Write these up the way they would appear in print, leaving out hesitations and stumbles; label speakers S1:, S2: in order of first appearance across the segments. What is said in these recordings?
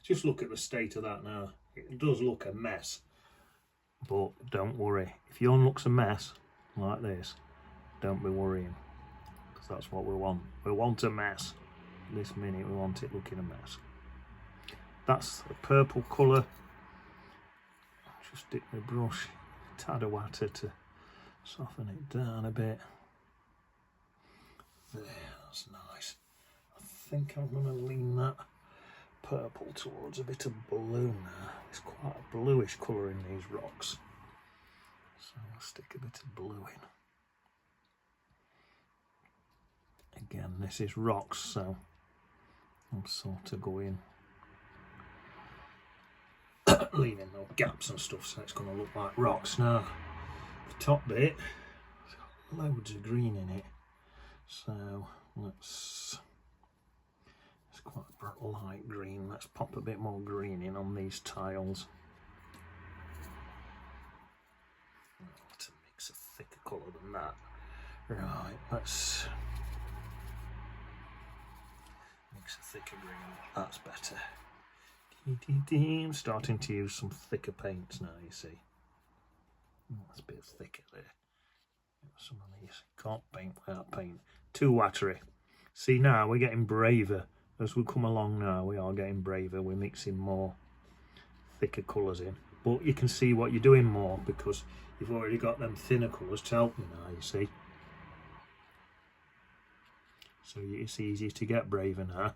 S1: Just look at the state of that now. It does look a mess, but don't worry. If yours looks a mess like this, don't be worrying, because that's what we want. We want a mess. This minute we want it looking a mess. That's a purple colour. Just dip my brush, tad of water to soften it down a bit. There, that's nice. I think I'm going to lean that purple towards a bit of blue now. It's quite a bluish colour in these rocks, so I'll stick a bit of blue in. Again, this is rocks, so I'm sort of going leaving no gaps and stuff, so it's going to look like rocks. Now the top bit, it's got loads of green in it, so it's quite a light green. Let's pop a bit more green in on these tiles to mix a thicker colour than that. Right, let's mix a thicker green. That's better. I'm starting to use some thicker paints now, you see. That's a bit thicker there. Some of these can't paint without paint. Too watery. See, now we're getting braver. As we come along now, we are getting braver. We're mixing more thicker colours in. But you can see what you're doing more, because you've already got them thinner colours to help you now, you see. So it's easy to get braver now.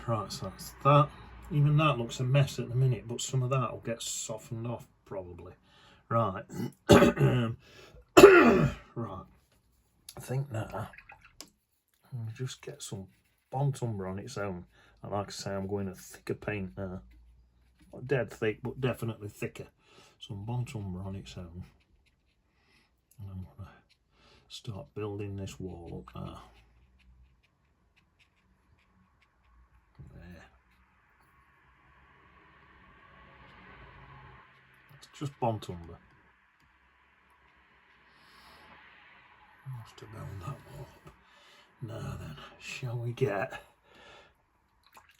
S1: Right, so that's that. Even that looks a mess at the minute, but some of that will get softened off probably. Right. Right. I think now I'll just get some burnt umber on its own. And like I say, I'm going a thicker paint now. Not dead thick, but definitely thicker. Some burnt umber on its own. And I'm going to start building this wall up now. There. It's just burnt umber. Must have built that wall up. Now then, shall we get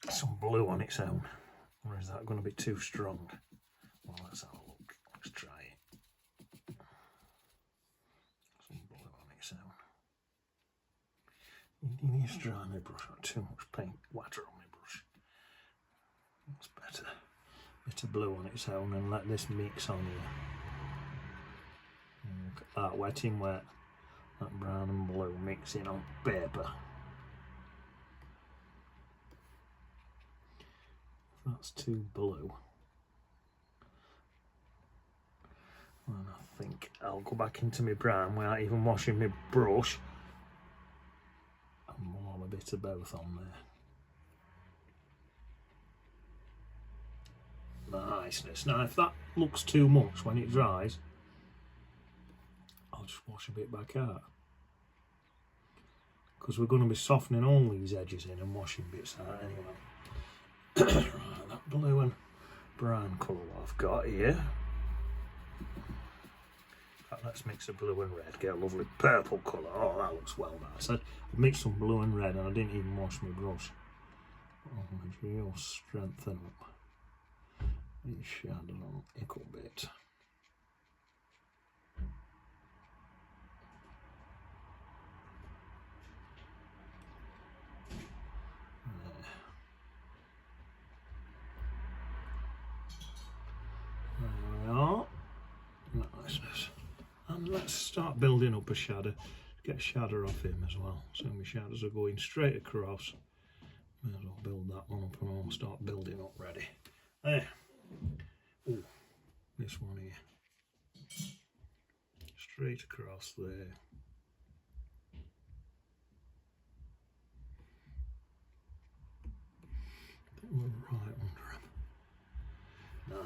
S1: some blue on its own? Or is that going to be too strong? Well, let's have a look. Let's try it. Some blue on its own. You need to dry my brush. I've too much paint water on my brush. That's better. Bit of blue on its own, and let this mix on here. Look at that, wet in wet. That brown and blue mixing on paper. If that's too blue, then I think I'll go back into my brown without even washing my brush and more a bit of both on there. Niceness. Now if that looks too much when it dries, I'll just wash a bit back out, because we're going to be softening all these edges in and washing bits out anyway. Right, that blue and brown colour I've got here. Right, let's mix a blue and red, get a lovely purple colour. Oh, that looks well nice. I mixed some blue and red and I didn't even wash my brush. Oh, you'll strengthen up these shadows a little bit. Niceness. And let's start building up a shadow. Get a shadow off him as well. So my shadows are going straight across. May as well build that one up and I'll start building up ready. There. Ooh, this one here. Straight across there. Right under him.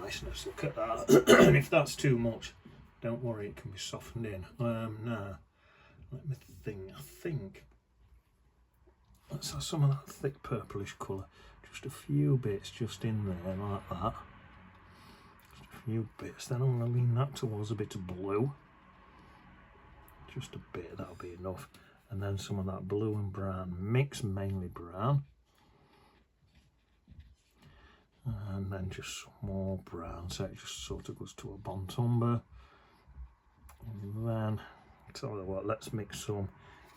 S1: Niceness, look at that. And if that's too much, don't worry, it can be softened in. Now, let me think. I think let's have some of that thick purplish colour. Just a few bits just in there like that. Just a few bits. Then I'm going to lean that towards a bit of blue. Just a bit, that'll be enough. And then some of that blue and brown mix, mainly brown. And then just some more brown, so it just sort of goes to a burnt umber. And then, tell you what, let's mix some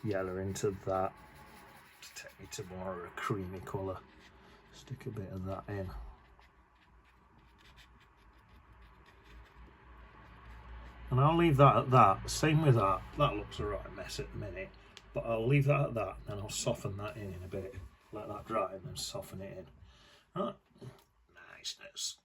S1: yellow into that to take me to more of a creamy colour. Stick a bit of that in. And I'll leave that at that. Same with that. That looks a right mess at the minute, but I'll leave that at that, and I'll soften that in a bit. Let that dry and then soften it in. Right, niceness.